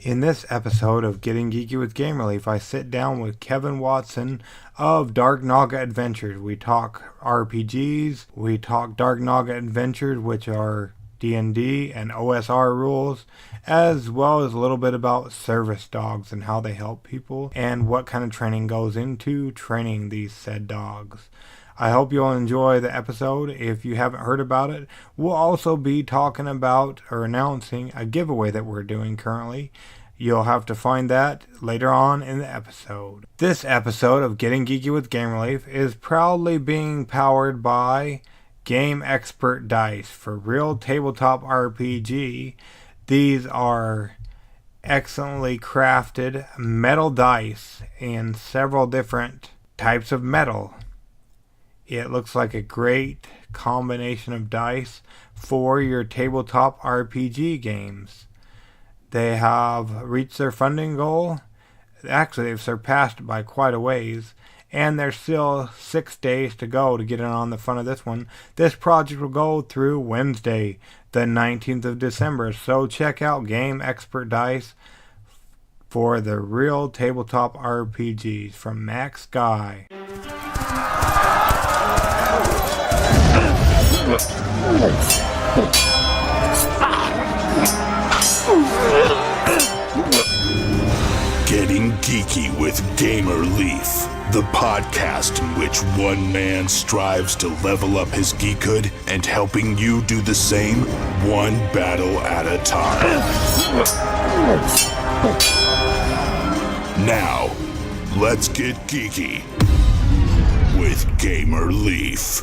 In this episode of Getting Geeky with Game Relief, I sit down with Kevin Watson of Dark Naga Adventures. We talk RPGs, we talk Dark Naga Adventures, which are D&D and OSR rules, as well as a little bit about service dogs and how they help people, and what kind of training goes into training these said dogs. I hope you'll enjoy the episode. If you haven't heard about it, we'll also be talking about or announcing a giveaway that we're doing currently. You'll have to find that later on in the episode. This episode of Getting Geeky with Game Relief is proudly being powered by Game X-Pert dice for real tabletop RPG. These are excellently crafted metal dice in several different types of metal. It looks like a great combination of dice for your tabletop RPG games. They have reached their funding goal. Actually, they've surpassed it by quite a ways. And there's still 6 days to go to get in on the front of this one. This project will go through Wednesday, the 19th of December. So check out Game X-Pert Dice for the real tabletop RPGs from Max Guy. Getting Geeky with Gamer Leaf, the podcast in which one man strives to level up his geekhood and helping you do the same, one battle at a time. Now, let's get geeky with Gamer Leaf.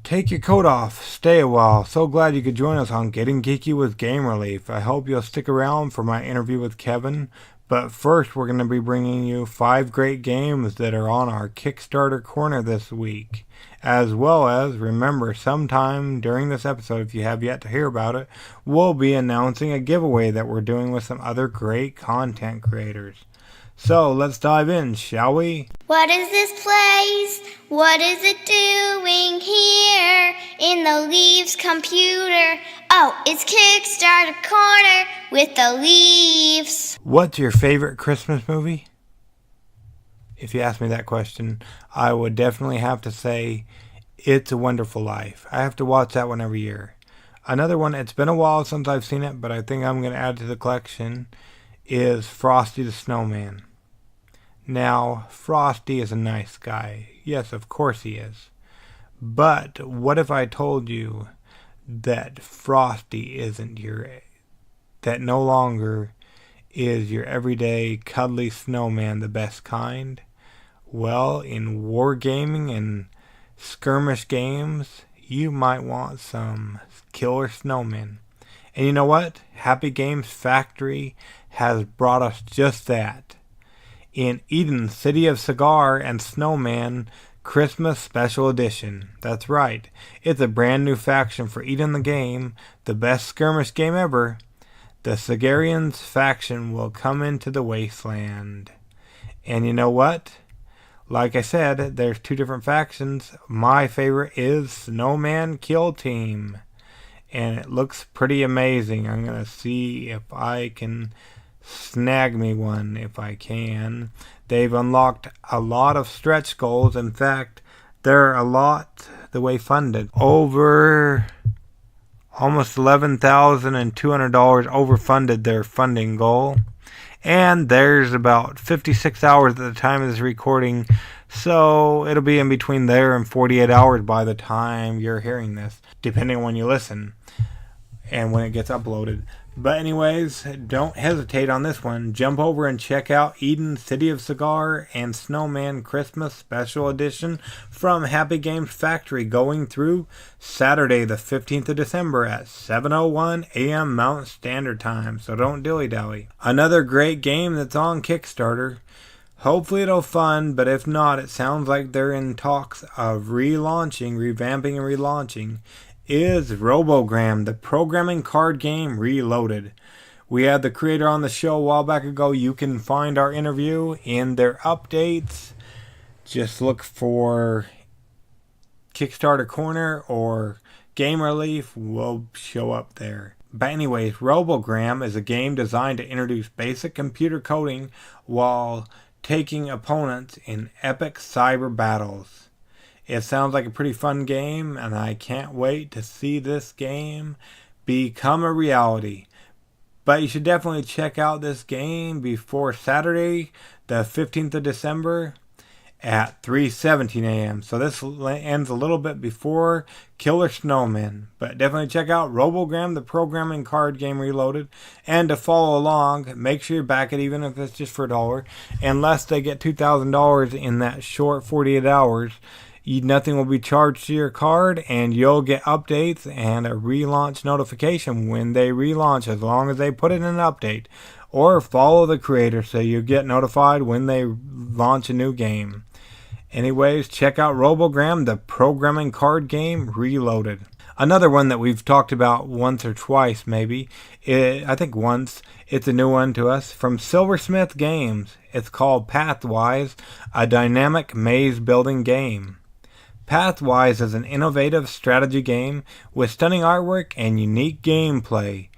Take your coat off, stay a while. So glad you could join us on Getting Geeky with Game Relief. I hope you'll stick around for my interview with Kevin. But first, we're going to be bringing you 5 great games that are on our Kickstarter Corner this week. As well as, remember, sometime during this episode, if you have yet to hear about it, we'll be announcing a giveaway that we're doing with some other great content creators. So, let's dive in, shall we? What is this place? What is it doing here in the Leaves computer? Oh, it's Kickstarter Corner with the Leaves. What's your favorite Christmas movie? If you ask me that question, I would definitely have to say It's a Wonderful Life. I have to watch that one every year. Another one, it's been a while since I've seen it, but I think I'm going to add to the collection, is Frosty the Snowman. Now, Frosty is a nice guy. Yes, of course he is. But what if I told you that Frosty that no longer is your everyday cuddly snowman, the best kind? Well, in wargaming and skirmish games, you might want some killer snowmen. And you know what? Happy Games Factory has brought us just that. In Eden, City of Sagaar and Snowman Christmas Special Edition. That's right. It's a brand new faction for Eden the game, the best skirmish game ever. The Sagaarians faction will come into the wasteland. And you know what? Like I said, there's 2 different factions. My favorite is Snowman Kill Team. And it looks pretty amazing. I'm going to see if I can snag me one if I can. They've unlocked a lot of stretch goals. In fact, they're a lot the way funded. Over almost $11,200 overfunded their funding goal. And there's about 56 hours at the time of this recording. So it'll be in between there and 48 hours by the time you're hearing this, depending on when you listen and when it gets uploaded. But anyways, don't hesitate on this one. Jump over and check out Eden, City of Sagaar, and Snowman Christmas Special Edition from Happy Games Factory, going through Saturday the 15th of December at 7:01 AM Mountain Standard Time. So don't dilly-dally. Another great game that's on Kickstarter. Hopefully it'll fund, but if not, it sounds like they're in talks of revamping and relaunching, is Robogram, the programming card game reloaded. We had the creator on the show a while back ago. You can find our interview in their updates. Just look for Kickstarter Corner or Game Relief will show up there. But anyways, Robogram is a game designed to introduce basic computer coding while taking opponents in epic cyber battles. It sounds like a pretty fun game, and I can't wait to see this game become a reality. But you should definitely check out this game before Saturday, the 15th of December at 3:17 a.m. So this ends a little bit before Killer Snowmen. But definitely check out Robogram, the programming card game reloaded. And to follow along, make sure you back it even if it's just for $1. Unless they get $2,000 in that short 48 hours, nothing will be charged to your card, and you'll get updates and a relaunch notification when they relaunch, as long as they put in an update. Or follow the creator so you get notified when they launch a new game. Anyways, check out Robogram, the programming card game reloaded. Another one that we've talked about once or twice, maybe. I think once. It's a new one to us from Silversmith Games. It's called Pathwise, a dynamic maze building game. Pathwise is an innovative strategy game with stunning artwork and unique gameplay.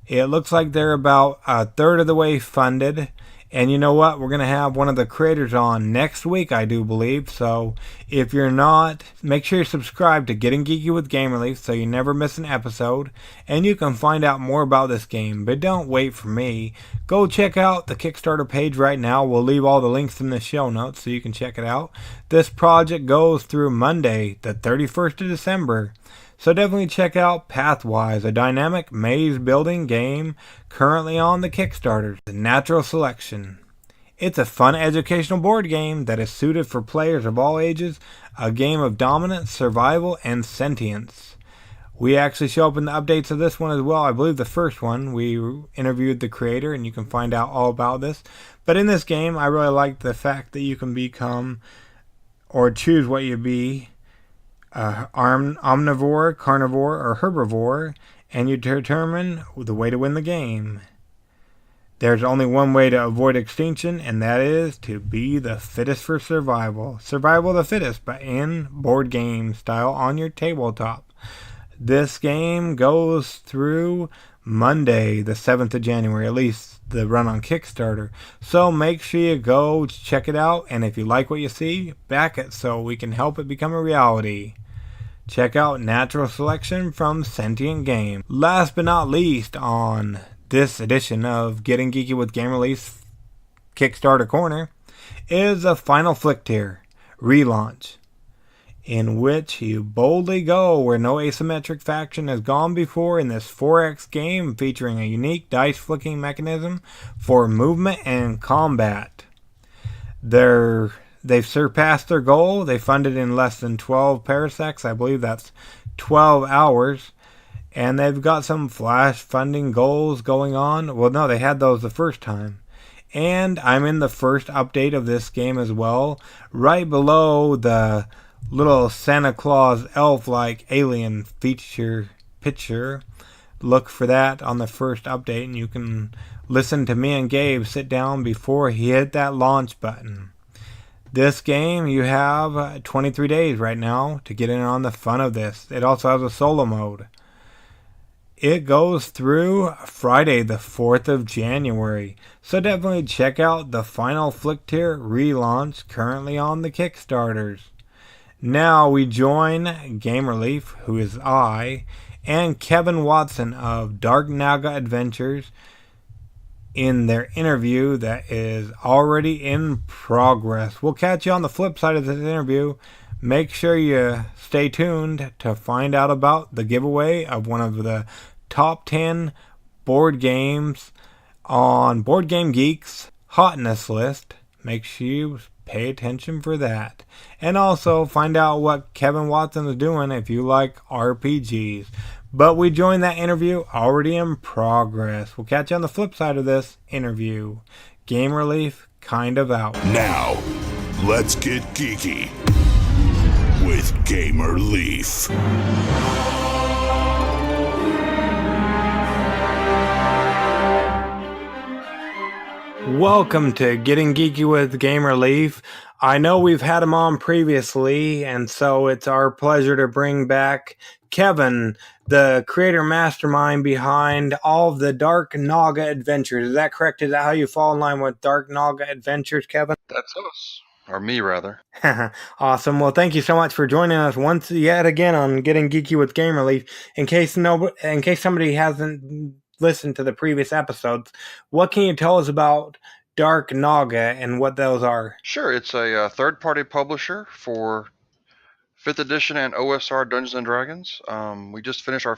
It looks like they're about a third of the way funded. And you know what? We're going to have one of the creators on next week, I do believe. So if you're not, make sure you subscribe to Getting Geeky with Game Relief so you never miss an episode. And you can find out more about this game. But don't wait for me. Go check out the Kickstarter page right now. We'll leave all the links in the show notes so you can check it out. This project goes through Monday, the 31st of December. So definitely check out Pathwise, a dynamic maze building game currently on the Kickstarter. The Natural Selection. It's a fun educational board game that is suited for players of all ages, a game of dominance, survival, and sentience. We actually show up in the updates of this one as well. I believe the first one, we interviewed the creator, and you can find out all about this. But in this game, I really like the fact that you can become, or choose what you be, omnivore, carnivore, or herbivore, and you determine the way to win the game. There's only one way to avoid extinction, and that is to be the fittest for survival. Survival of the fittest, but in board game style on your tabletop. This game goes through Monday, the 7th of January, at least the run on Kickstarter. So make sure you go check it out, and if you like what you see, back it so we can help it become a reality. Check out Natural Selection from Sentient Game. Last but not least on this edition of Getting Geeky with Game Relief Kickstarter Corner is a Final Flicktier relaunch, in which you boldly go where no asymmetric faction has gone before in this 4X game, featuring a unique dice flicking mechanism for movement and combat. They've surpassed their goal. They funded in less than 12 parsecs. I believe that's 12 hours. And they've got some flash funding goals going on. Well, no, they had those the first time. And I'm in the first update of this game as well. Right below the little Santa Claus elf-like alien picture. Look for that on the first update, and you can listen to me and Gabe sit down before he hit that launch button. This game, you have 23 days right now to get in on the fun of this. It also has a solo mode. It goes through Friday, the 4th of January. So definitely check out the Final Flicktier relaunch currently on the Kickstarters. Now we join Game Relief, who is I, and Kevin Watson of Dark Naga Adventures in their interview that is already in progress. We'll catch you on the flip side of this interview. Make sure you stay tuned to find out about the giveaway of one of the top 10 board games on Board Game Geek's hotness list. Make sure you pay attention for that. And also find out what Kevin Watson is doing if you like RPGs. But we joined that interview already in progress. We'll catch you on the flip side of this interview. Game Relief kind of out. Now, let's get geeky with Gamer Leaf. Welcome to Getting Geeky with Game Relief. I know we've had him on previously, and so it's our pleasure to bring back Kevin, the creator mastermind behind all of the Dark Naga adventures. Is that correct? Is that how you fall in line with Dark Naga adventures, Kevin? That's us. Or me, rather. Awesome. Well, thank you so much for joining us once yet again on Getting Geeky with Game Relief. In case somebody hasn't listened to the previous episodes, what can you tell us about Dark Naga and what those are? Sure, it's a third-party publisher for 5th edition and OSR Dungeons and Dragons. We just finished our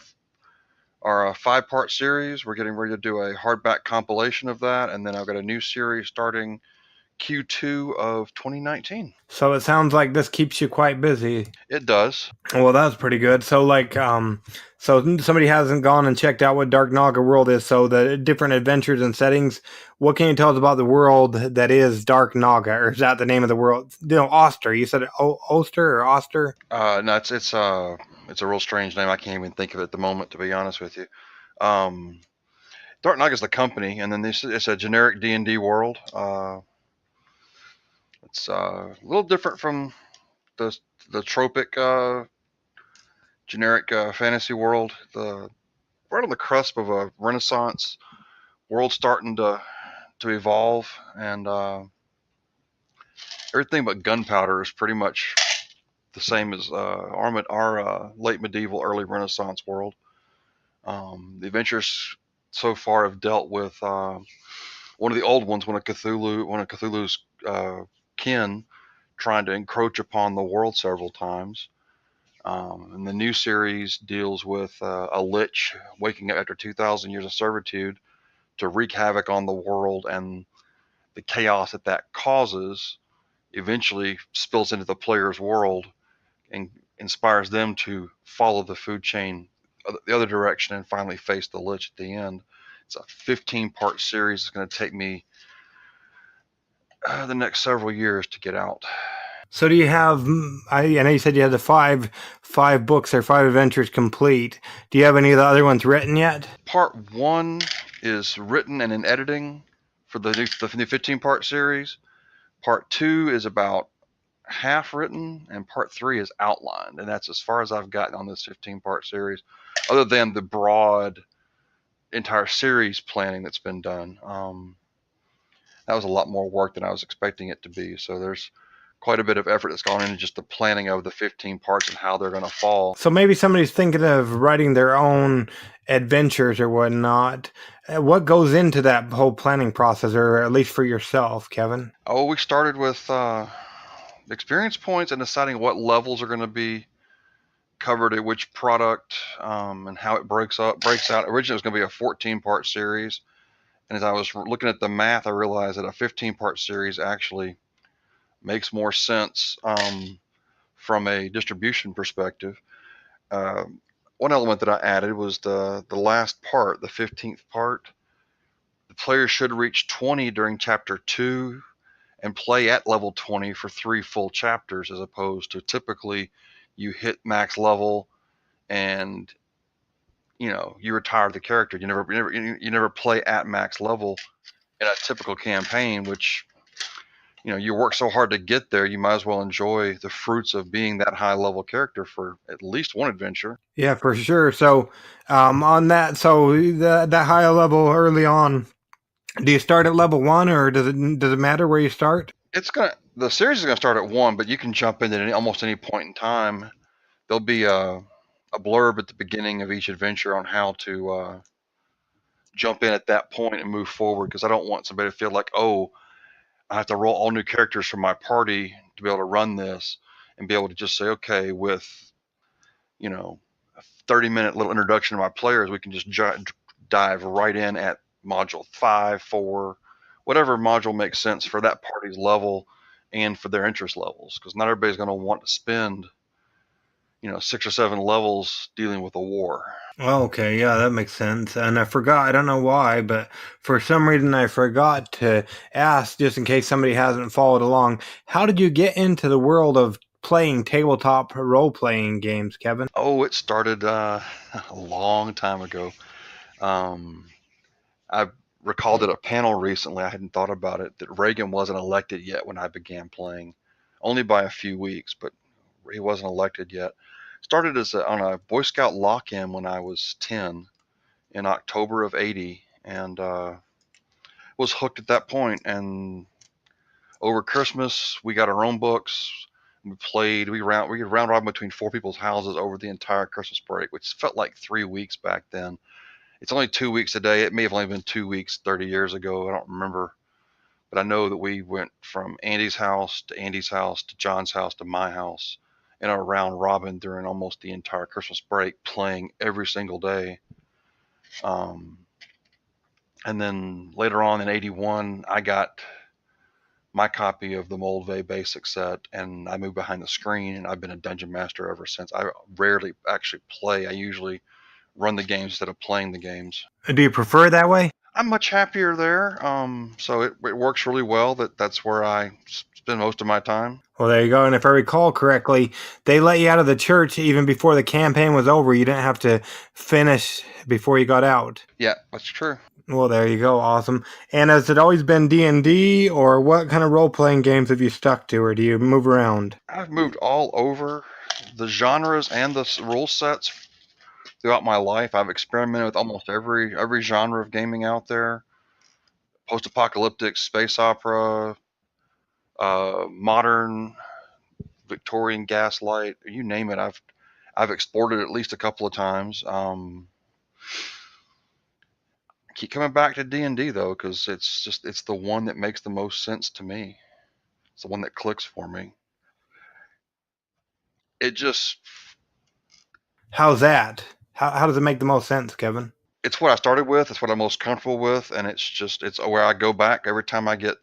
5-part series. We're getting ready to do a hardback compilation of that, and then I've got a new series starting Q2 of 2019. So it sounds like this keeps you quite busy. It does. Well, that's pretty good. So so somebody hasn't gone and checked out what Dark Naga world is. So the different adventures and settings. What can you tell us about the world that is Dark Naga, or is that the name of the world? Oster. You said Oster or Oster? No, it's a real strange name. I can't even think of it at the moment, to be honest with you. Dark Naga is the company, and then it's a generic D&D world. It's a little different from the tropic generic fantasy world. We're on the cusp of a Renaissance world starting to evolve, and everything but gunpowder is pretty much the same as our late medieval, early Renaissance world. The adventures so far have dealt with one of the old ones, one of Cthulhu's kin trying to encroach upon the world several times. And the new series deals with a lich waking up after 2,000 years of servitude to wreak havoc on the world, and the chaos that causes eventually spills into the player's world and inspires them to follow the food chain the other direction and finally face the lich at the end. It's a 15-part series. It's going to take me the next several years to get out. So do you have? I know you said you had the five books or 5 adventures complete. Do you have any of the other ones written yet? Part 1 is written and in editing for the new 15-part series. Part 2 is about half written, and part 3 is outlined, and that's as far as I've gotten on this 15-part series, other than the broad entire series planning that's been done. That was a lot more work than I was expecting it to be, so there's quite a bit of effort that's gone into just the planning of the 15 parts and how they're going to fall. So maybe somebody's thinking of writing their own adventures or whatnot. What goes into that whole planning process, or at least for yourself, Kevin? Oh, we started with experience points and deciding what levels are going to be covered at which product, and how it breaks out. Originally it was going to be a 14-part series, and as I was looking at the math, I realized that a 15-part series actually makes more sense from a distribution perspective. One element that I added was the last part, the 15th part. The player should reach 20 during chapter 2 and play at level 20 for 3 full chapters, as opposed to typically you hit max level and you retire the character. You never play at max level in a typical campaign, which you work so hard to get there, you might as well enjoy the fruits of being that high level character for at least one adventure. Yeah, for sure. So on that, that high level early on, do you start at level 1, or does it matter where you start? The series is gonna start at 1, but you can jump in at almost any point in time. There'll be a blurb at the beginning of each adventure on how to jump in at that point and move forward, because I don't want somebody to feel like, oh, I have to roll all new characters from my party to be able to run this, and be able to just say, okay, with a 30-minute little introduction to my players, we can just dive right in at module 5, 4, whatever module makes sense for that party's level and for their interest levels, because not everybody's going to want to spend 6 or 7 levels dealing with a war. Okay, yeah, that makes sense. And I forgot, I don't know why, but for some reason I forgot to ask, just in case somebody hasn't followed along, how did you get into the world of playing tabletop role-playing games, Kevin? Oh, it started a long time ago. I recalled at a panel recently, I hadn't thought about it, that Reagan wasn't elected yet when I began playing. only by a few weeks, but he wasn't elected yet. Started on a Boy Scout lock-in when I was 10 in October of '80, and was hooked at that point. And over Christmas, we got our own books. We played. We round robin between 4 people's houses over the entire Christmas break, which felt like 3 weeks back then. It's only 2 weeks a day. It may have only been 2 weeks 30 years ago. I don't remember. But I know that we went from Andy's house to John's house to my house in a round robin during almost the entire Christmas break, playing every single day. And then later on in '81, I got my copy of the Moldvay basic set, and I moved behind the screen, and I've been a dungeon master ever since. I rarely actually play. I usually run the games instead of playing the games. Do you prefer it that way? I'm much happier there. So it works really well. That's where I spend most of my time. Well, there you go. And if I recall correctly, they let you out of the church even before the campaign was over. You didn't have to finish before you got out. Yeah, that's true. Well, there you go. Awesome. And has it always been D&D, or what kind of role-playing games have you stuck to, or do you move around? I've moved all over the genres and the rule sets throughout my life. I've experimented with almost every genre of gaming out there. Post-apocalyptic, space opera, modern, Victorian gaslight, you name it. I've explored it at least a couple of times. I keep coming back to D&D though, because it's the one that makes the most sense to me. It's the one that clicks for me. It just How's that? How does it make the most sense, Kevin? it's what I started with. It's what I'm most comfortable with, and it's where I go back every time I get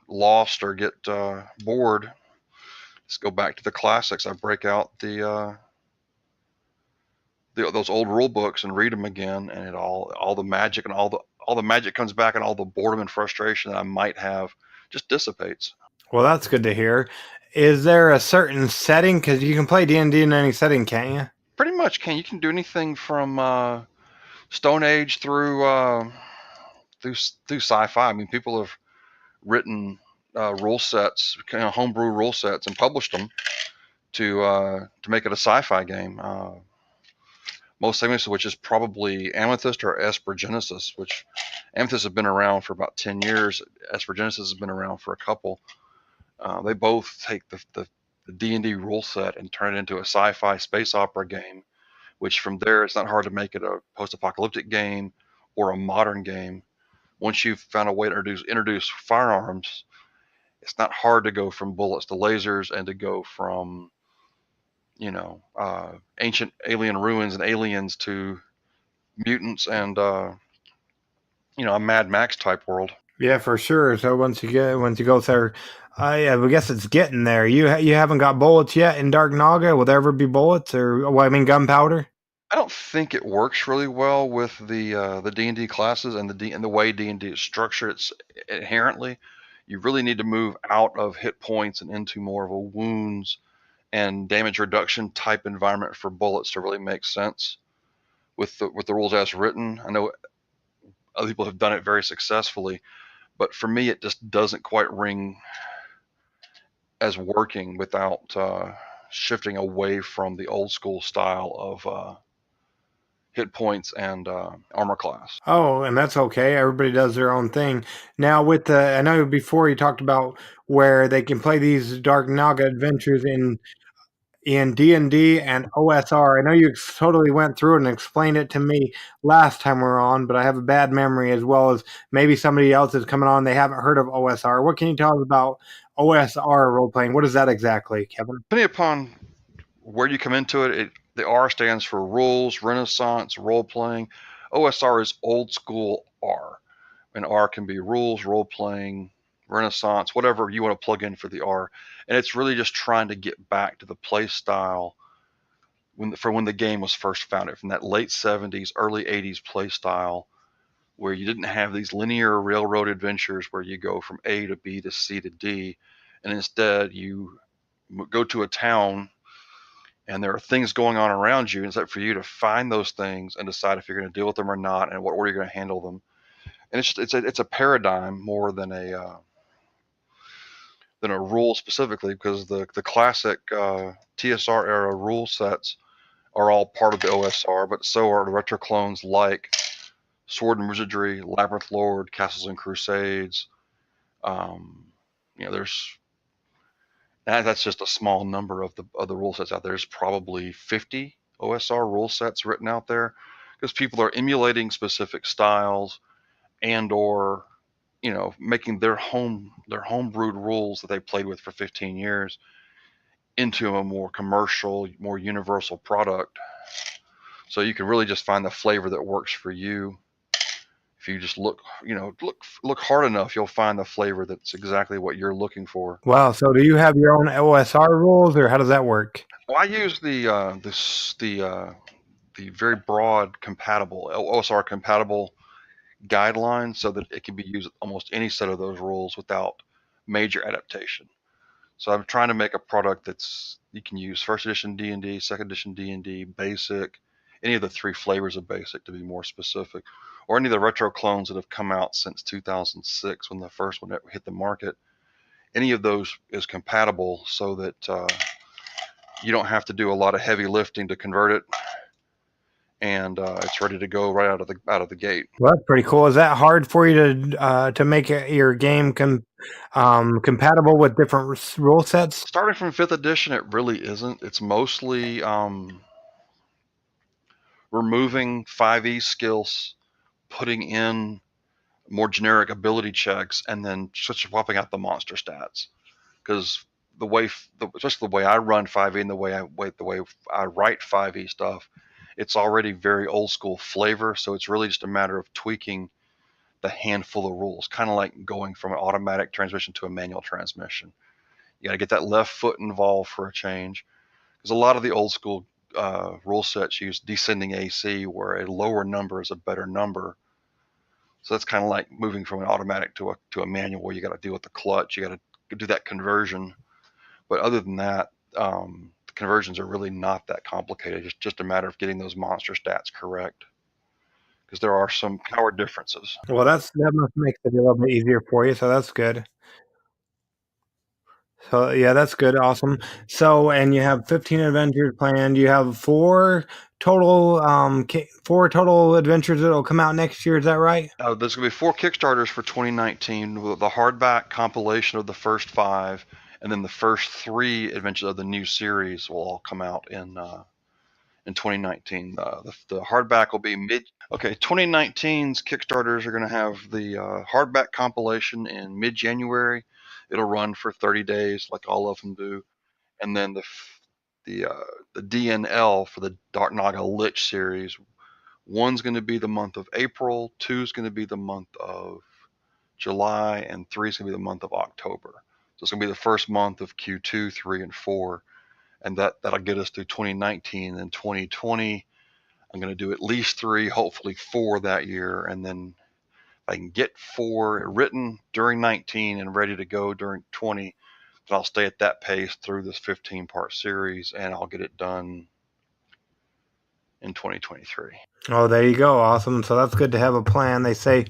lost or get bored. Just go back to the classics. I break out those old rule books and read them again, and it all the magic and all the magic comes back, and all the boredom and frustration that I might have just dissipates. Well, that's good to hear. Is there a certain setting? Because you can play D&D in any setting, can't you? Pretty much you can do anything from Stone Age through sci-fi. I mean, people have written rule sets, homebrew rule sets, and published them to make it a sci-fi game. Most famous of which is probably Amethyst or Esper Genesis, which Amethyst has been around for about 10 years. Esper Genesis has been around for a couple. They both take the D&D rule set and turn it into a sci-fi space opera game, which from there it's not hard to make it a post-apocalyptic game or a modern game. Once you've found a way to introduce firearms, it's not hard to go from bullets to lasers and to go from ancient alien ruins and aliens to mutants and a Mad Max type world. Yeah, for sure. So once you go there, I guess it's getting there. You haven't got bullets yet in Dark Naga. Will there ever be bullets, or gunpowder? I don't think it works really well with the D&D classes and the way D&D is structured. It's inherently, you really need to move out of hit points and into more of a wounds and damage reduction type environment for bullets to really make sense with the rules as written. I know other people have done it very successfully, but for me, it just doesn't quite ring as working without shifting away from the old school style of hit points and armor class. Oh, and that's okay. Everybody does their own thing. Now, I know before you talked about where they can play these Dark Naga adventures in D&D and OSR. I know you totally went through it and explained it to me last time we were on, but I have a bad memory, as well as maybe somebody else is coming on. They haven't heard of OSR. What can you tell us about OSR role-playing? What is that exactly, Kevin? Depending upon where you come into it, the R stands for rules, Renaissance, role-playing. OSR is old school R. And R can be rules, role-playing, Renaissance, whatever you want to plug in for the R. And it's really just trying to get back to the play style when the game was first founded, from that late 70s, early 80s play style, where you didn't have these linear railroad adventures where you go from A to B to C to D, and instead you go to a town and there are things going on around you. It's up for you to find those things and decide if you're going to deal with them or not, and what order you're going to handle them. And it's a paradigm more than than a rule specifically, because the classic TSR era rule sets are all part of the OSR, but so are the retro clones like Sword and Wizardry, Labyrinth Lord, Castles and Crusades. There's that's just a small number of the rule sets out there. There's probably 50 OSR rule sets written out there because people are emulating specific styles and/or making their homebrewed rules that they played with for 15 years into a more commercial, more universal product. So you can really just find the flavor that works for you. If you just look hard enough, you'll find the flavor that's exactly what you're looking for. Wow. So do you have your own OSR rules, or how does that work? Well, I use the very broad compatible OSR compatible guidelines so that it can be used almost any set of those rules without major adaptation. So I'm trying to make a product that's you can use first edition D&D, second edition D&D, basic, any of the 3 flavors of basic to be more specific, or any of the retro clones that have come out since 2006 when the first one hit the market. Any of those is compatible so that you don't have to do a lot of heavy lifting to convert it, and it's ready to go right out of the gate. Well, that's pretty cool. Is that hard for you to make your game compatible with different rule sets? Starting from 5th edition, it really isn't. It's mostly removing 5e skills, putting in more generic ability checks, and then just swapping out the monster stats. Because just the way I run 5e and the way I write 5e stuff, it's already very old school flavor. So it's really just a matter of tweaking the handful of rules, kind of like going from an automatic transmission to a manual transmission. You got to get that left foot involved for a change, because a lot of the old school rule sets use descending AC, where a lower number is a better number. So that's kind of like moving from an automatic to a manual, where you got to deal with the clutch. You got to do that conversion. But other than that, the conversions are really not that complicated. It's just a matter of getting those monster stats correct, because there are some power differences. Well, that must make it a little bit easier for you, so that's good. So yeah, that's good, awesome. So, and you have 15 adventures planned. You have 4 total adventures that'll come out next year. Is that right? There's going to be 4 Kickstarters for 2019, with the hardback compilation of the first 5, and then the first 3 adventures of the new series will all come out in 2019. The hardback will be 2019's Kickstarters are going to have the hardback compilation in mid-January. It'll run for 30 days, like all of them do, and then the DNL for the Dark Naga Lich series. 1's going to be the month of April, 2's going to be the month of July, and 3's going to be the month of October. So it's going to be the first month of Q2, 3, and 4, and that'll get us through 2019. And 2020, I'm going to do at least 3, hopefully 4 that year, and then if I can get 4 written during 19 and ready to go during 20, then I'll stay at that pace through this 15-part series, and I'll get it done in 2023. Oh, there you go. Awesome. So that's good to have a plan. They say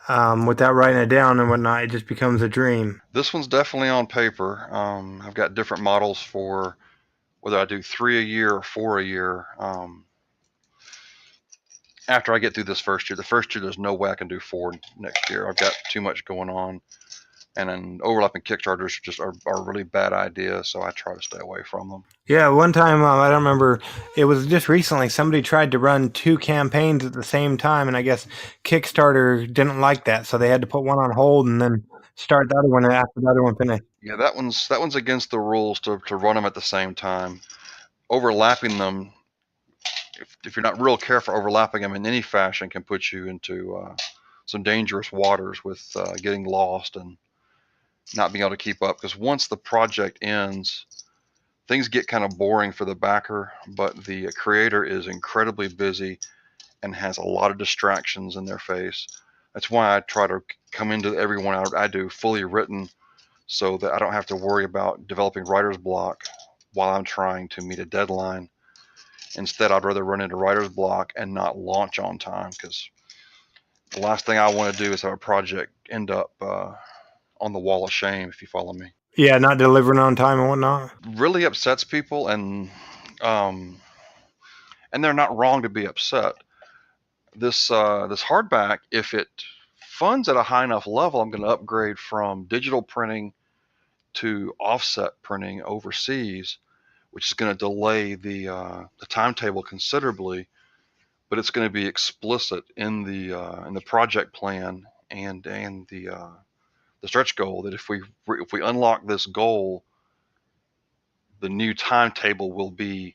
without writing it down and whatnot, it just becomes a dream. This one's definitely on paper. I've got different models for whether I do 3 a year or 4 a year. After I get through this first year, there's no way I can do 4 next year. I've got too much going on, and then overlapping Kickstarters just are a really bad idea, so I try to stay away from them. Yeah, one time, I don't remember, it was just recently, somebody tried to run 2 campaigns at the same time, and I guess Kickstarter didn't like that, so they had to put one on hold and then start the other one after the other one finished. Yeah, that one's against the rules to run them at the same time. Overlapping them, if you're not real careful, overlapping them in any fashion can put you into some dangerous waters with getting lost and not being able to keep up. Because once the project ends, things get kind of boring for the backer, but the creator is incredibly busy and has a lot of distractions in their face. That's why I try to come into every one I do fully written, so that I don't have to worry about developing writer's block while I'm trying to meet a deadline. Instead, I'd rather run into writer's block and not launch on time, because the last thing I want to do is have a project end up on the wall of shame, if you follow me. Yeah, not delivering on time and whatnot. really upsets people, um, and they're not wrong to be upset. This hardback, if it funds at a high enough level, I'm going to upgrade from digital printing to offset printing overseas, which is going to delay the timetable considerably, but it's going to be explicit in the project plan and the stretch goal that if we unlock this goal, the new timetable will be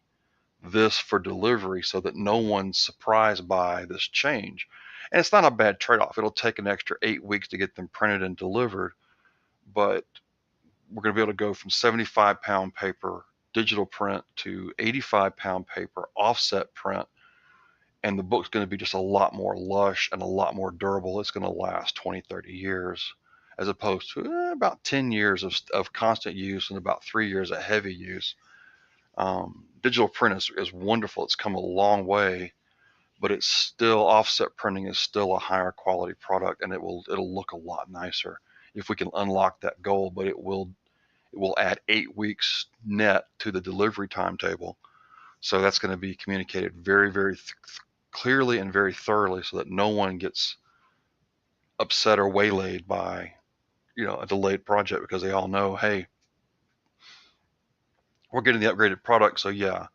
this for delivery, so that no one's surprised by this change. And it's not a bad trade-off. It'll take an extra 8 weeks to get them printed and delivered, but we're going to be able to go from 75-pound paper digital print to 85-pound paper offset print, and the book's going to be just a lot more lush and a lot more durable. It's going to last 20, 30 years, as opposed to about 10 years of constant use and about 3 years of heavy use. Digital print is wonderful. It's come a long way, but it's still, offset printing is still a higher quality product, and it'll look a lot nicer if we can unlock that goal. But it will add 8 weeks net to the delivery timetable. So that's going to be communicated very, very clearly and very thoroughly, so that no one gets upset or waylaid by a delayed project, because they all know, hey, we're getting the upgraded product. So yeah,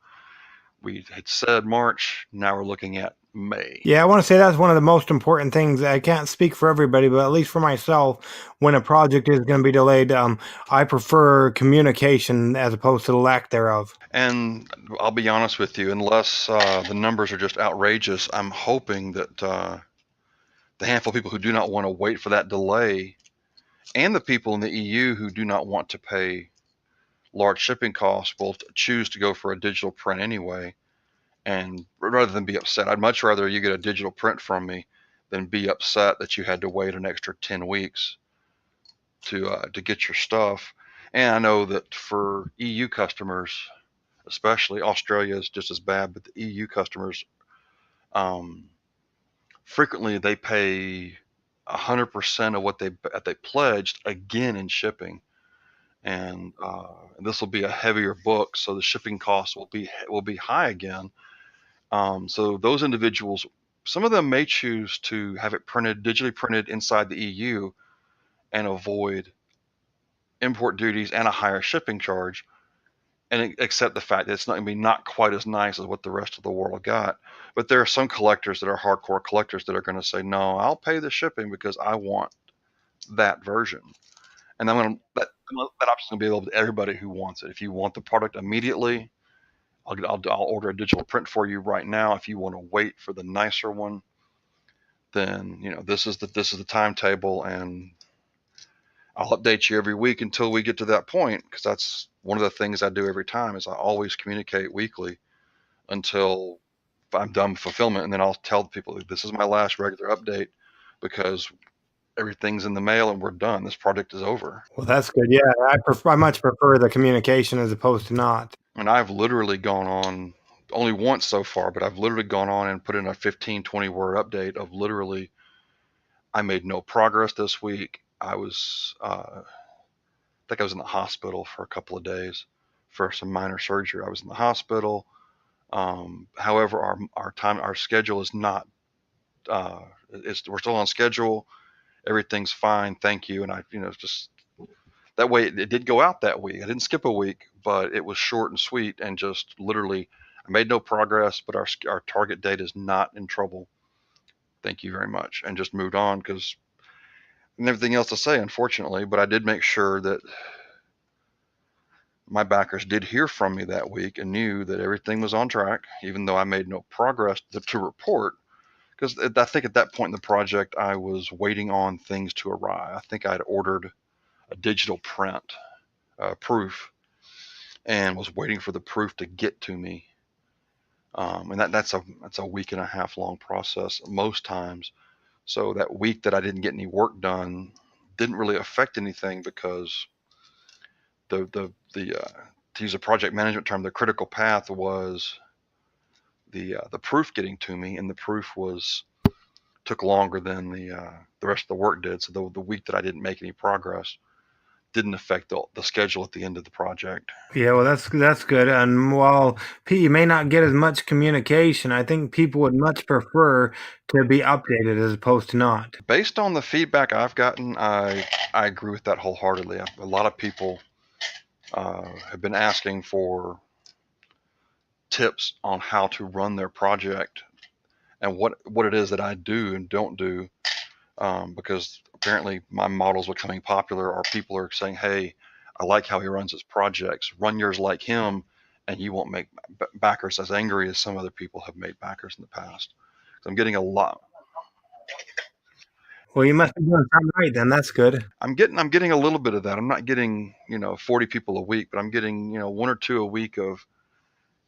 we had said March, now we're looking at May. Yeah, I want to say that's one of the most important things. I can't speak for everybody, but at least for myself, when a project is going to be delayed, I prefer communication as opposed to the lack thereof. And I'll be honest with you, unless the numbers are just outrageous, I'm hoping that the handful of people who do not want to wait for that delay, and the people in the EU who do not want to pay large shipping costs, will choose to go for a digital print anyway. And rather than be upset, I'd much rather you get a digital print from me than be upset that you had to wait an extra 10 weeks to get your stuff. And I know that for EU customers, especially, Australia is just as bad, but the EU customers, frequently they pay 100% of what they pledged again in shipping. And this will be a heavier book, so the shipping costs will be high again. So those individuals, some of them may choose to have it digitally printed inside the EU, and avoid import duties and a higher shipping charge, and accept the fact that it's not going to be not quite as nice as what the rest of the world got. But there are some collectors that are hardcore collectors that are going to say, no, I'll pay the shipping because I want that version. And that option will be available to everybody who wants it. If you want the product immediately, I'll order a digital print for you right now. If you want to wait for the nicer one, then this is the timetable, and I'll update you every week until we get to that point, because that's one of the things I do every time. Is I always communicate weekly until I'm done with fulfillment, and then I'll tell the people, this is my last regular update, because everything's in the mail and we're done. This project is over. Well, that's good. Yeah, I much prefer the communication as opposed to not. And I've literally gone on, only once so far, but I've literally gone on and put in a 15, 20 word update of literally, I made no progress this week. I think I was in the hospital for a couple of days for some minor surgery. I was in the hospital. However, our schedule is not, we're still on schedule. Everything's fine. Thank you. And I, just that way it did go out that week. I didn't skip a week, but it was short and sweet, and just literally, I made no progress, but our target date is not in trouble. Thank you very much. And just moved on, because everything else to say, unfortunately. But I did make sure that my backers did hear from me that week and knew that everything was on track, even though I made no progress to report. Because I think at that point in the project, I was waiting on things to arrive. I think I'd ordered a digital print proof, and was waiting for the proof to get to me. And that's a week and a half long process most times. So that week that I didn't get any work done didn't really affect anything, because to use a project management term, the critical path was the proof getting to me, and the proof took longer than the rest of the work did. So the week that I didn't make any progress didn't affect the schedule at the end of the project. Yeah, well, that's good. And while you may not get as much communication, I think people would much prefer to be updated as opposed to not. Based on the feedback I've gotten, I agree with that wholeheartedly. A lot of people have been asking for tips on how to run their project and what it is that I do and don't do, because apparently my model's becoming popular, or people are saying, hey, I like how he runs his projects. Run yours like him, and you won't make backers as angry as some other people have made backers in the past. So I'm getting a lot. Well, you must be doing something right then. That's good. I'm getting a little bit of that. I'm not getting 40 people a week, but I'm getting one or two a week of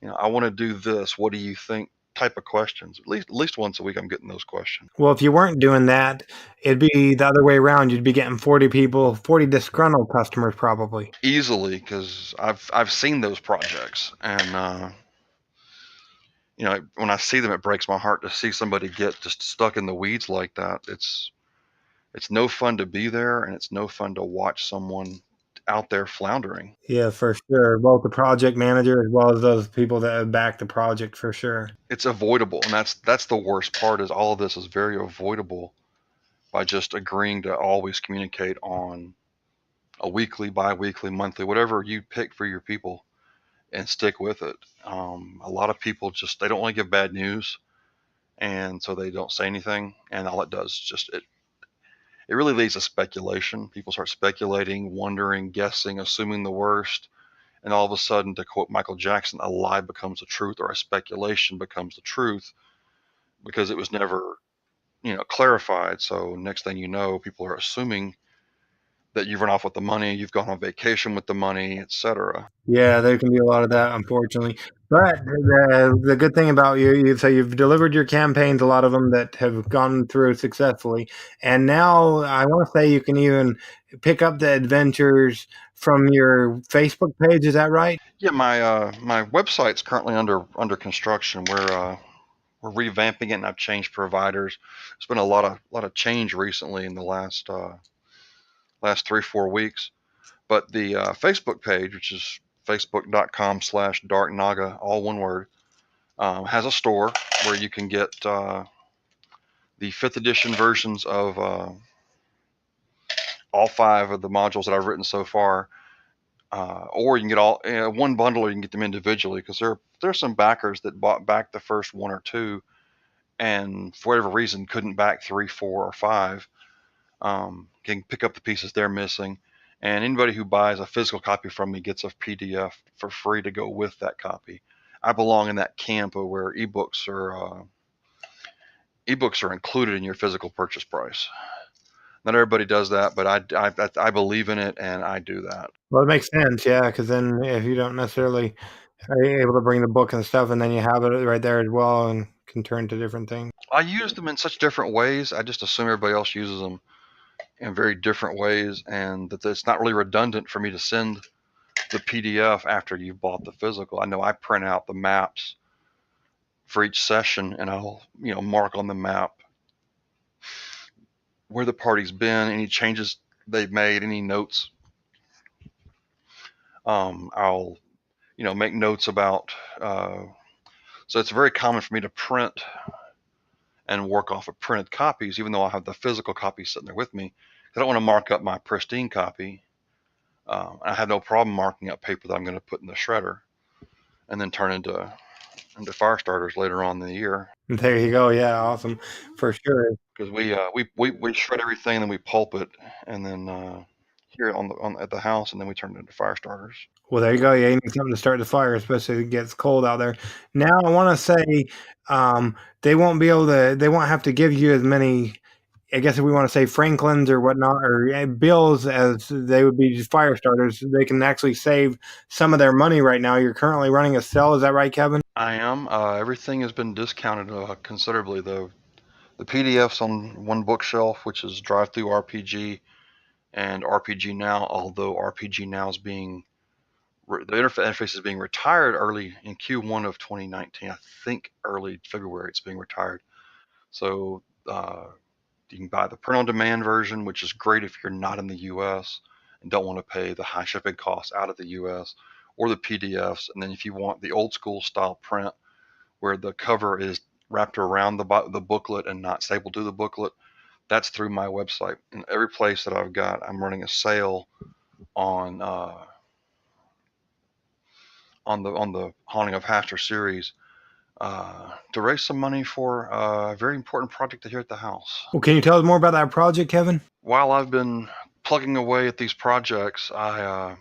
I want to do this. What do you think? Type of questions. At least once a week, I'm getting those questions. Well, if you weren't doing that, it'd be the other way around. You'd be getting 40 people, 40 disgruntled customers probably. Easily, because I've seen those projects, and when I see them, it breaks my heart to see somebody get just stuck in the weeds like that. It's no fun to be there, and it's no fun to watch someone out there floundering. Yeah, for sure. Both the project manager as well as those people that have backed the project, for sure. It's avoidable, and that's the worst part. Is all of this is very avoidable by just agreeing to always communicate on a weekly, bi-weekly, monthly, whatever you pick for your people, and stick with it. A lot of people they don't want to give bad news, and so they don't say anything, and all it does is just it really leads to speculation. People start speculating, wondering, guessing, assuming the worst, and all of a sudden, to quote Michael Jackson, a lie becomes the truth, or a speculation becomes the truth, because it was never clarified. So next thing you know, people are assuming that you've run off with the money, you've gone on vacation with the money, etc. Yeah, there can be a lot of that, unfortunately. But the good thing about so you've delivered your campaigns, a lot of them that have gone through successfully, and now I want to say you can even pick up the adventures from your Facebook page. Is that right? Yeah, my website's currently under construction. We're revamping it, and I've changed providers. There's been a lot of change recently in the last 3-4 weeks. But the Facebook page, which is facebook.com/darknaga, all one word, has a store where you can get the 5th edition versions of all 5 of the modules that I've written so far. Or you can get all one bundle, or you can get them individually, because there's some backers that bought back the first 1 or 2, and for whatever reason couldn't back 3, 4, or 5. Can pick up the pieces they're missing, and anybody who buys a physical copy from me gets a PDF for free to go with that copy. I belong in that camp of where ebooks are included in your physical purchase price. Not everybody does that, but I believe in it, and I do that. Well, it makes sense, yeah, because then if you don't necessarily are able to bring the book and stuff, and then you have it right there as well and can turn to different things. I use them in such different ways. I just assume everybody else uses them in very different ways, and that it's not really redundant for me to send the PDF after you've bought the physical. I know I print out the maps for each session, and I'll mark on the map where the party's been, any changes they've made, any notes. I'll make notes about. So it's very common for me to print and work off of printed copies, even though I have the physical copy sitting there with me. I don't want to mark up my pristine copy. I have no problem marking up paper that I'm going to put in the shredder and then turn into fire starters later on in the year. There you go. Yeah, awesome, for sure. Because we shred everything, and then we pulp it, and then here at the house, and then we turn it into fire starters. Well, there you go. Yeah, you need something to start the fire, especially if it gets cold out there. Now, I want to say they won't have to give you as many, I guess if we want to say Franklins or whatnot, or bills as they would be fire starters. They can actually save some of their money right now. You're currently running a sale. Is that right, Kevin? I am. Everything has been discounted considerably, though. The PDFs on one bookshelf, which is Drive Through RPG and RPG Now, although RPG Now is the interface is being retired early in Q1 of 2019. I think early February it's being retired. So you can buy the print-on-demand version, which is great if you're not in the U.S., and don't want to pay the high shipping costs out of the US, or the PDFs. And then if you want the old school style print where the cover is wrapped around the booklet and not stapled to the booklet, that's through my website. And every place that I've got, I'm running a sale on the Haunting of Haster series to raise some money for a very important project here at the house. Well, can you tell us more about that project, Kevin? While I've been plugging away at these projects, I've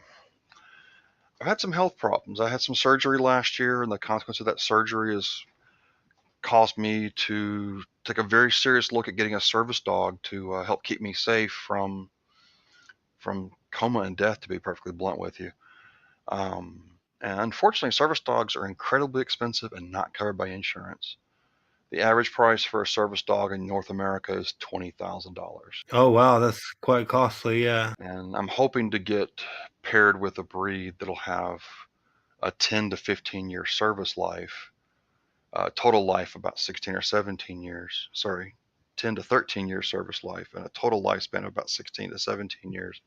had some health problems. I had some surgery last year, and the consequence of that surgery has caused me to take a very serious look at getting a service dog to help keep me safe from coma and death, to be perfectly blunt with you. And unfortunately, service dogs are incredibly expensive and not covered by insurance. The average price for a service dog in North America is $20,000. Oh, wow, that's quite costly, yeah. And I'm hoping to get paired with a breed that'll have a 10 to 15 year service life, total life about 16 or 17 years. Sorry, 10 to 13 year service life, and a total lifespan of about 16 to 17 years.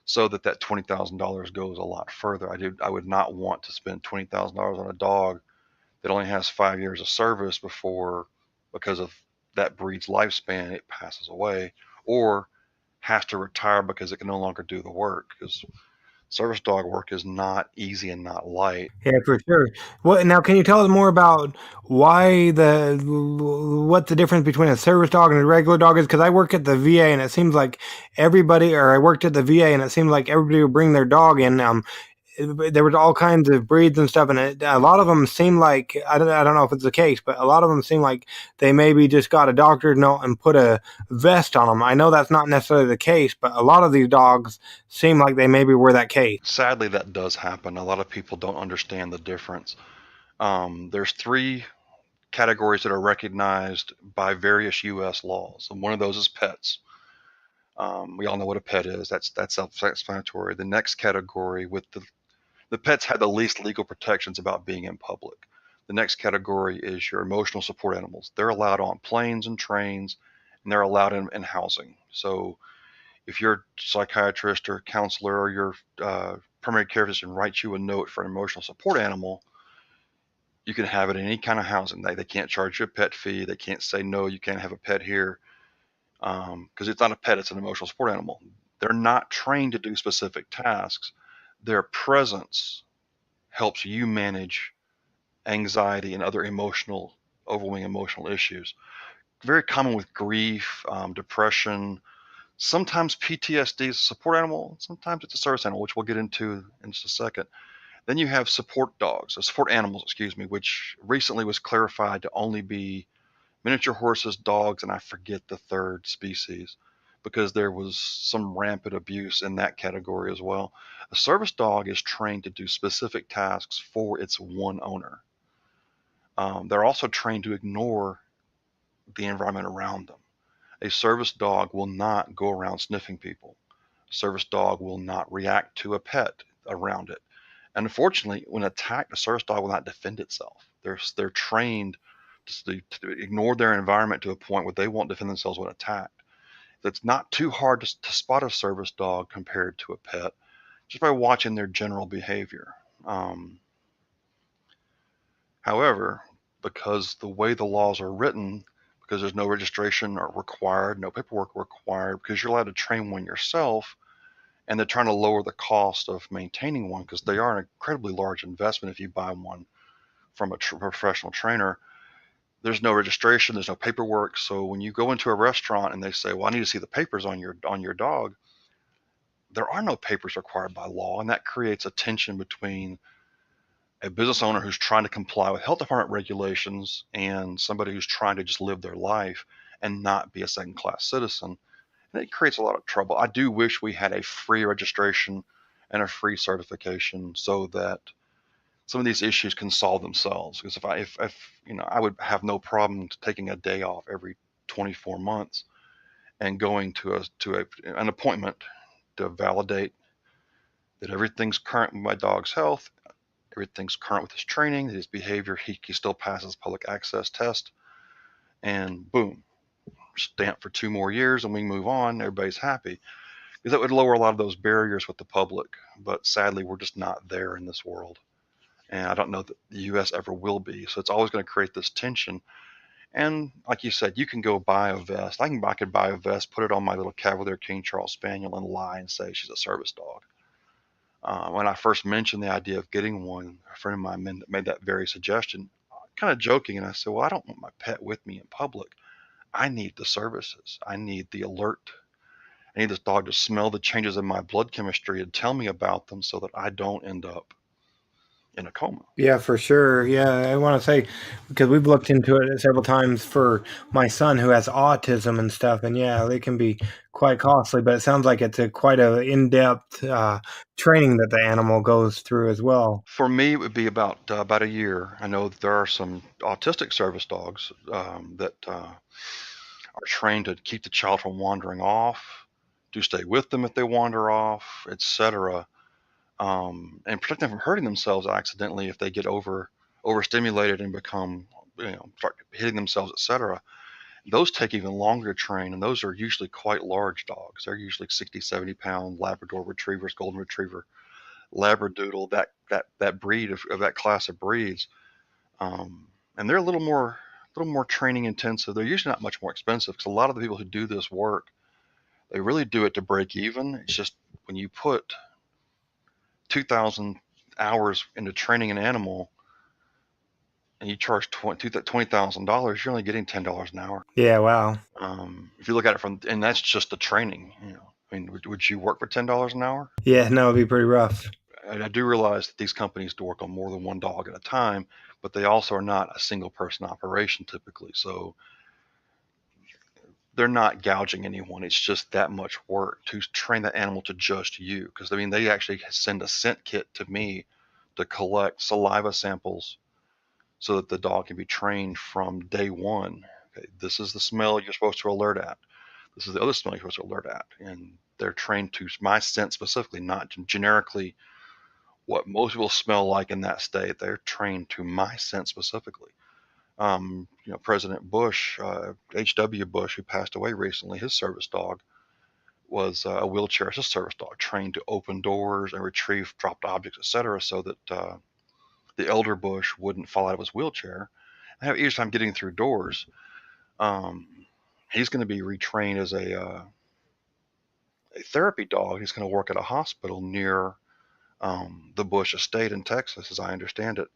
So that $20,000 goes a lot further. I would not want to spend $20,000 on a dog that only has 5 years of service before, because of that breed's lifespan, it passes away, or has to retire because it can no longer do the work. Because service dog work is not easy and not light. Yeah, for sure. What now? Can you tell us more about what the difference between a service dog and a regular dog is? Because I work at the VA, and it seems like I worked at the VA, and it seemed like everybody would bring their dog in. There was all kinds of breeds and stuff, and a lot of them seem like I don't know if it's the case, but a lot of them seem like they maybe just got a doctor's note and put a vest on them. I know that's not necessarily the case, but a lot of these dogs seem like they maybe were that case. Sadly, that does happen. A lot of people don't understand the difference. There's 3 categories that are recognized by various U.S. laws, and one of those is pets. We all know what a pet is. That's self-explanatory. The next category, with the pets have the least legal protections about being in public. The next category is your emotional support animals. They're allowed on planes and trains, and they're allowed in housing. So if your psychiatrist or counselor or your primary care physician writes you a note for an emotional support animal, you can have it in any kind of housing. They can't charge you a pet fee. They can't say, no, you can't have a pet here, because it's not a pet, it's an emotional support animal. They're not trained to do specific tasks. Their presence helps you manage anxiety and other overwhelming emotional issues. Very common with grief, depression, sometimes PTSD is a support animal, sometimes it's a service animal, which we'll get into in just a second. Then you have support animals, which recently was clarified to only be miniature horses, dogs, and I forget the third species, because there was some rampant abuse in that category as well. A service dog is trained to do specific tasks for its one owner. They're also trained to ignore the environment around them. A service dog will not go around sniffing people. A service dog will not react to a pet around it. And unfortunately, when attacked, a service dog will not defend itself. They're trained to ignore their environment to a point where they won't defend themselves when attacked. It's not too hard to spot a service dog compared to a pet, just by watching their general behavior. However, because the way the laws are written, because there's no registration or required, no paperwork required, because you're allowed to train one yourself, and they're trying to lower the cost of maintaining one, because they are an incredibly large investment if you buy one from a professional trainer. There's no registration, there's no paperwork. So when you go into a restaurant and they say, well, I need to see the papers on your dog, there are no papers required by law, and that creates a tension between a business owner who's trying to comply with health department regulations and somebody who's trying to just live their life and not be a second-class citizen. And it creates a lot of trouble. I do wish we had a free registration and a free certification so that some of these issues can solve themselves. Because if I would have no problem taking a day off every 24 months and going to an appointment to validate that everything's current with my dog's health, everything's current with his training, his behavior, he still passes public access test, and boom, stamp for 2 more years and we move on, everybody's happy. because that would lower a lot of those barriers with the public. But sadly, we're just not there in this world. And I don't know that the U.S. ever will be. So it's always going to create this tension. And like you said, you can go buy a vest. I could buy a vest, put it on my little Cavalier King Charles Spaniel, and lie and say she's a service dog. When I first mentioned the idea of getting one, a friend of mine made that very suggestion, kind of joking. And I said, well, I don't want my pet with me in public. I need the services. I need the alert. I need this dog to smell the changes in my blood chemistry and tell me about them so that I don't end up in a coma. Yeah, for sure. Yeah, I want to say, because we've looked into it several times for my son who has autism and stuff, and yeah, they can be quite costly. But it sounds like it's quite a in-depth training that the animal goes through as well. For me, it would be about a year. I know that there are some autistic service dogs that are trained to keep the child from wandering off, to stay with them if they wander off, etc., and protect them from hurting themselves accidentally if they get overstimulated and become, start hitting themselves, etc. Those take even longer to train, and those are usually quite large dogs. They're usually 60, 70-pound Labrador retrievers, golden retriever, Labradoodle, that breed of that class of breeds, and they're a little more training intensive. They're usually not much more expensive because a lot of the people who do this work, they really do it to break even. It's just when you put 2,000 hours into training an animal and you charge $20,000, you're only getting $10 an hour. Yeah, wow. If you look at it and that's just the training. I mean, would you work for $10 an hour? Yeah, no, it'd be pretty rough. I do realize that these companies do work on more than one dog at a time, but they also are not a single person operation typically. So they're not gouging anyone. It's just that much work to train that animal to just you. Because I mean, they actually send a scent kit to me to collect saliva samples so that the dog can be trained from day one. Okay, this is the smell you're supposed to alert at. This is the other smell you're supposed to alert at. And they're trained to my scent specifically, not generically what most people smell like in that state. They're trained to my scent specifically. President Bush, H.W. Bush, who passed away recently, his service dog was a wheelchair assist service dog, trained to open doors and retrieve dropped objects, etc., so that the elder Bush wouldn't fall out of his wheelchair and have each time getting through doors. He's going to be retrained as a therapy dog. He's going to work at a hospital near the Bush estate in Texas, as I understand it,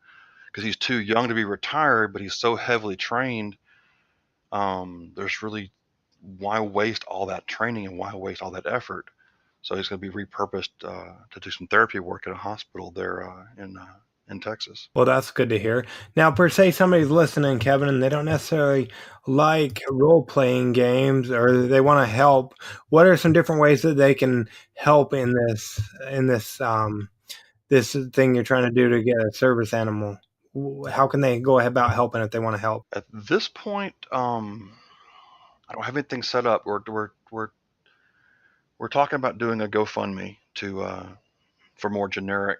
because he's too young to be retired, but he's so heavily trained. There's really, why waste all that training and why waste all that effort? So he's going to be repurposed to do some therapy work at a hospital there in Texas. Well, that's good to hear. Now, per se, somebody's listening, Kevin, and they don't necessarily like role-playing games, or they want to help. What are some different ways that they can help in this this thing you're trying to do to get a service animal? How can they go about helping if they want to help? At this point, I don't have anything set up. We're talking about doing a GoFundMe for more generic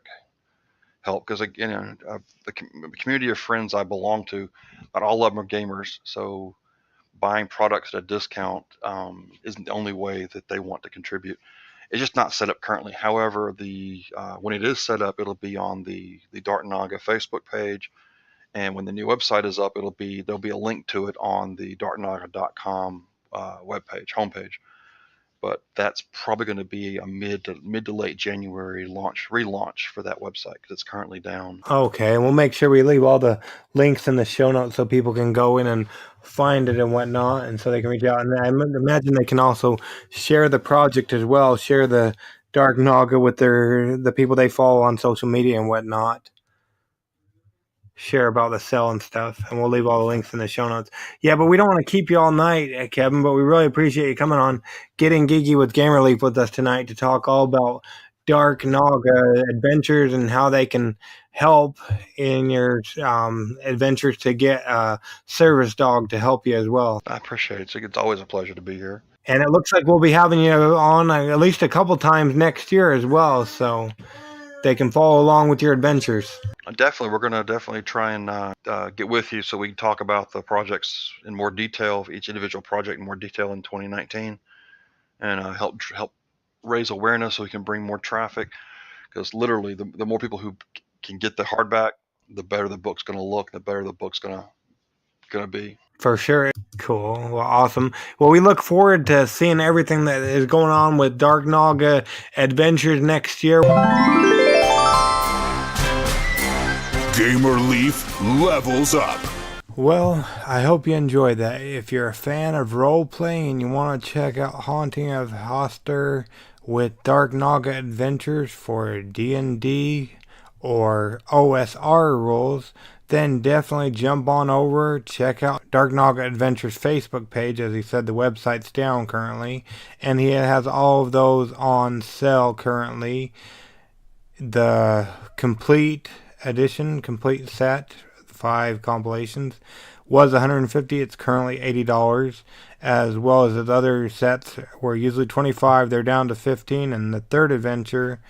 help, because again, the community of friends I belong to, not all of them are gamers, so buying products at a discount isn't the only way that they want to contribute. It's just not set up currently. However, when it is set up, it'll be on the Dart Naga Facebook page, and when the new website is up, there'll be a link to it on the dartnaga.com webpage, homepage. But that's probably going to be a mid to late January relaunch for that website, because it's currently down. Okay, and we'll make sure we leave all the links in the show notes so people can go in and find it and whatnot, and so they can reach out. And I imagine they can also share the project as well, share the Dark Naga with the people they follow on social media and whatnot. Share about the sale and stuff, and we'll leave all the links in the show notes. Yeah, but we don't want to keep you all night, Kevin, but we really appreciate you coming on Getting Geeky with Gamer Leaf with us tonight to talk all about Dark Naga adventures and how they can help in your adventures to get a service dog to help you as well. I appreciate it. It's always a pleasure to be here. And it looks like we'll be having you on at least a couple times next year as well, so they can follow along with your adventures. Definitely, we're going to try and get with you so we can talk about the projects in more detail, each individual project in more detail in 2019, and help raise awareness so we can bring more traffic. Because literally, the more people who can get the hardback, the better the book's going to look, the better the book's going to be. For sure. Cool. Well, awesome. Well, we look forward to seeing everything that is going on with Dark Naga Adventures next year. Gamer Leaf levels up. Well, I hope you enjoyed that. If you're a fan of role-playing and you want to check out Haunting of Hoster with Dark Naga Adventures for D&D or OSR rules, then definitely jump on over, check out Dark Naga Adventures Facebook page. As he said, the website's down currently, and he has all of those on sale currently. The complete edition, complete set, 5 compilations, was $150. It's currently $80, as well as the other sets were usually $25. They're down to $15, and the third adventure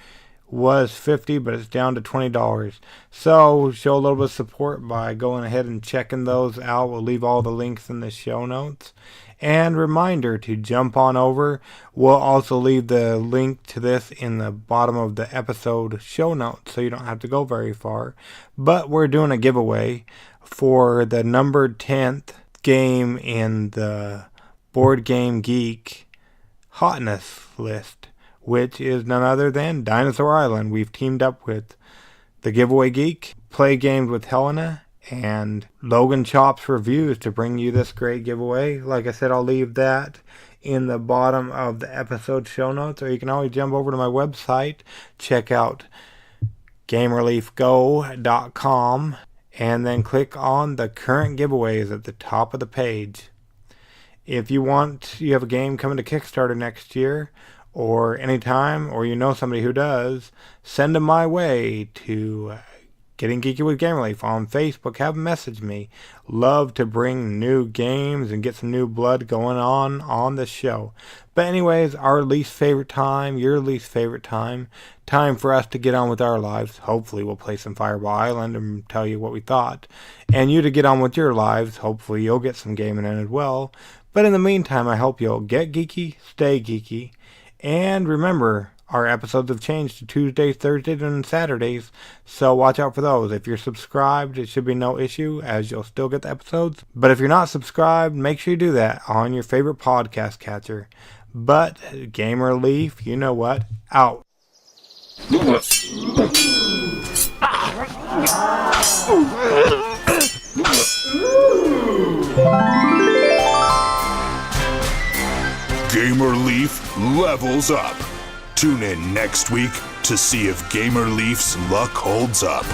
was $50, but it's down to $20. So show a little bit of support by going ahead and checking those out. We'll leave all the links in the show notes. And reminder to jump on over. We'll also leave the link to this in the bottom of the episode show notes, so you don't have to go very far. But we're doing a giveaway for the numbered 10th game in the Board Game Geek hotness list, which is none other than Dinosaur Island. We've teamed up with the Giveaway Geek, Play Games with Helena, and Logan Chops Reviews to bring you this great giveaway. Like I said, I'll leave that in the bottom of the episode show notes, or you can always jump over to my website, check out GamerLeafGo.com, and then click on the current giveaways at the top of the page. If you have a game coming to Kickstarter next year, or anytime, or you know somebody who does, send them my way to Getting Geeky with Gamerleaf on Facebook. Have them message me. Love to bring new games and get some new blood going on the show. But anyways, our least favorite time, your least favorite time for us to get on with our lives. Hopefully we'll play some Fireball Island and tell you what we thought. And you to get on with your lives. Hopefully you'll get some gaming in as well. But in the meantime, I hope you'll get geeky, stay geeky. And remember, our episodes have changed to Tuesdays, Thursdays, and Saturdays, so watch out for those. If you're subscribed, it should be no issue, as you'll still get the episodes. But if you're not subscribed, make sure you do that on your favorite podcast catcher. But, Gamer Leaf, you know what? Out. Gamer Leaf levels up. Tune in next week to see if Gamer Leaf's luck holds up.